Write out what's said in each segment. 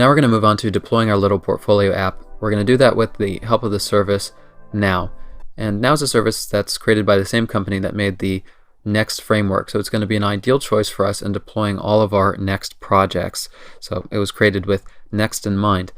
Now we're going to move on to deploying our little portfolio app. We're going to do that with the help of the service Now. And Now is a service that's created by the same company that made the Next framework. So it's going to be an ideal choice for us in deploying all of our Next projects. So it was created with Next in mind.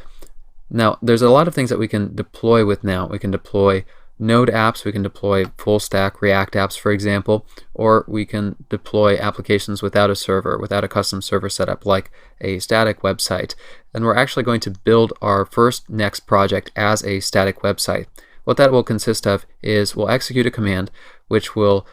Now there's a lot of things that we can deploy with Now. We can deploy Node apps, we can deploy full stack React apps, for example, or we can deploy applications without a server, without a custom server setup like a static website. And we're actually going to build our first Next project as a static website. What that will consist of is we'll execute a command which will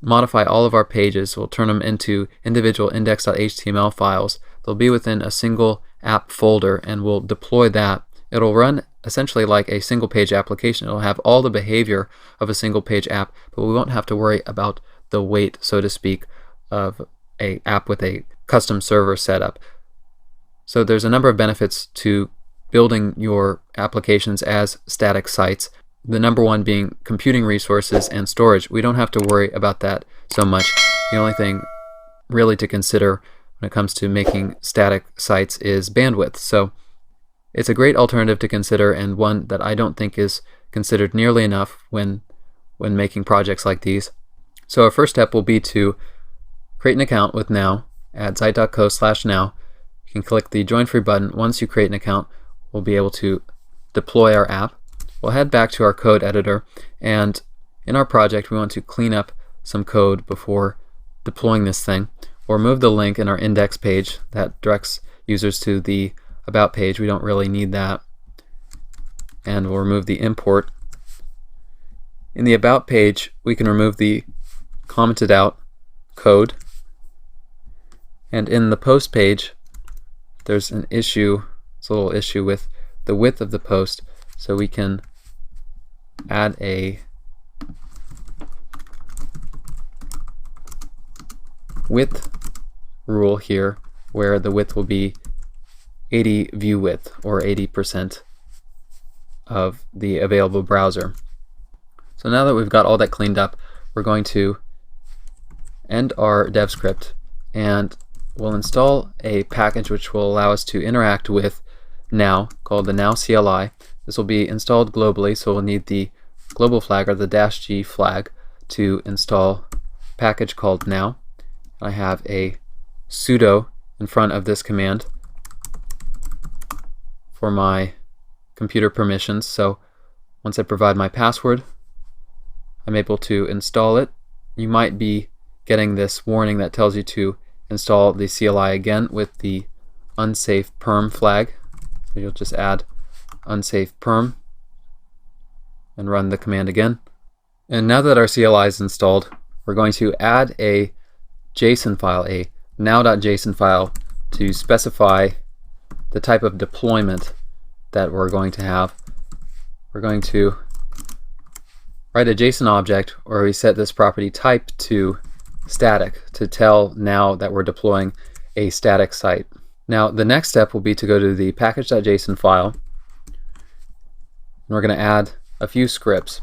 modify all of our pages. We'll turn them into individual index.html files. They'll be within a single app folder, and we'll deploy that. It'll run essentially like a single page application. It'll have all the behavior of a single page app, but we won't have to worry about the weight, so to speak, of an app with a custom server setup. So there's a number of benefits to building your applications as static sites. The number one being computing resources and storage. We don't have to worry about that so much. The only thing really to consider when it comes to making static sites is bandwidth. So it's a great alternative to consider, and one that I don't think is considered nearly enough when making projects like these. So our first step will be to create an account with Now at site.co/now. You can click the Join Free button. Once you create an account, we'll be able to deploy our app. We'll head back to our code editor, and in our project we want to clean up some code before deploying this thing. We'll remove the link in our index page that directs users to the About page. We don't really need that. And we'll remove the import. In the About page, we can remove the commented out code. And in the post page, there's an issue, it's a little issue with the width of the post, so we can add a width rule here where the width will be 80 view width, or 80% of the available browser. So now that we've got all that cleaned up, we're going to end our dev script, and we'll install a package which will allow us to interact with Now, called the Now CLI. This will be installed globally, so we'll need the global flag, or the -G flag, to install a package called Now. I have a sudo in front of this command for my computer permissions, so once I provide my password, I'm able to install it. You might be getting this warning that tells you to install the CLI again with the unsafe perm flag. So you'll just add unsafe perm and run the command again. And now that our CLI is installed, we're going to add a JSON file, a now.json file, to specify the type of deployment that we're going to have. We're going to write a JSON object where we set this property type to static to tell Now that we're deploying a static site. Now the next step will be to go to the package.json file, and we're going to add a few scripts.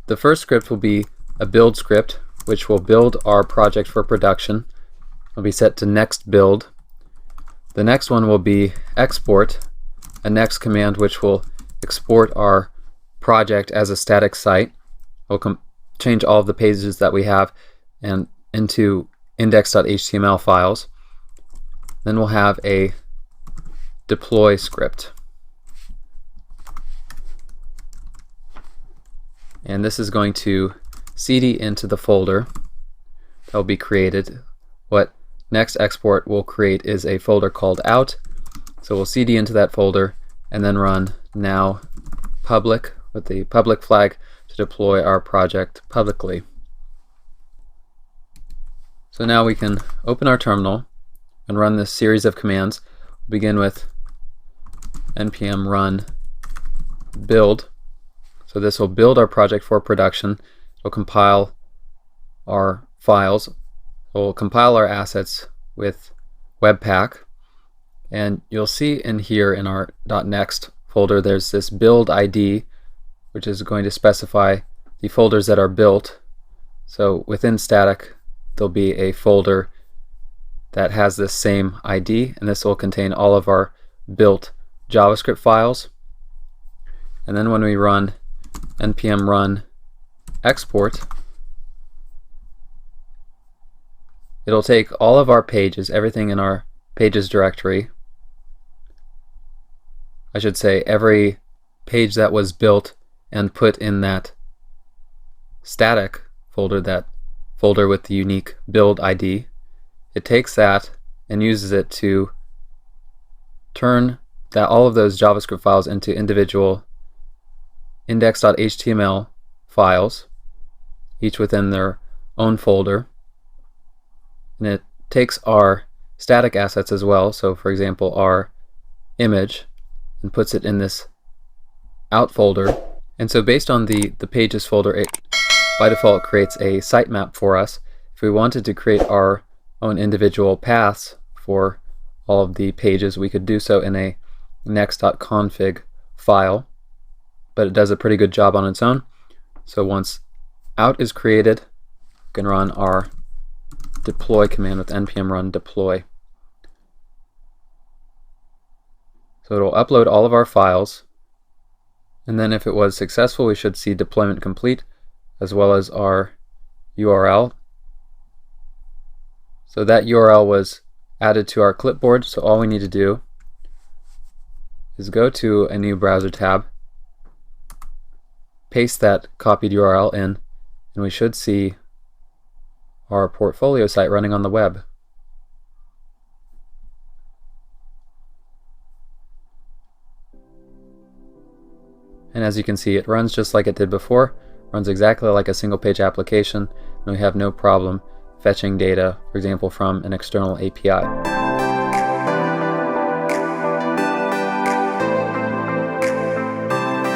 The first script will be a build script which will build our project for production. It'll be set to next build. The next one will be export, a next command which will export our project as a static site. We'll change all of the pages that we have and into index.html files. Then we'll have a deploy script. And this is going to cd into the folder that will be created. What Next export will create is a folder called out. So we'll cd into that folder and then run now public with the public flag to deploy our project publicly. So now we can open our terminal and run this series of commands. We'll begin with npm run build. So this will build our project for production. It'll compile our files. We'll compile our assets with Webpack. And you'll see in here in our .next folder there's this build ID, which is going to specify the folders that are built. So within static there'll be a folder that has this same ID, and this will contain all of our built JavaScript files. And then when we run npm run export, it'll take all of our pages, everything in our pages directory. I should say every page that was built and put in that static folder, that folder with the unique build ID. It takes that and uses it to turn all of those JavaScript files into individual index.html files, each within their own folder. And it takes our static assets as well, so for example our image, and puts it in this out folder. And so based on the pages folder, it by default creates a sitemap for us. If we wanted to create our own individual paths for all of the pages, we could do so in a next.config file, but it does a pretty good job on its own. So once out is created, we can run our deploy command with npm run deploy. So it'll upload all of our files, and then if it was successful, we should see deployment complete, as well as our URL. So that URL was added to our clipboard, so all we need to do is go to a new browser tab, paste that copied URL in, and we should see our portfolio site running on the web. And as you can see, it runs just like it did before, runs exactly like a single page application, and we have no problem fetching data, for example, from an external API.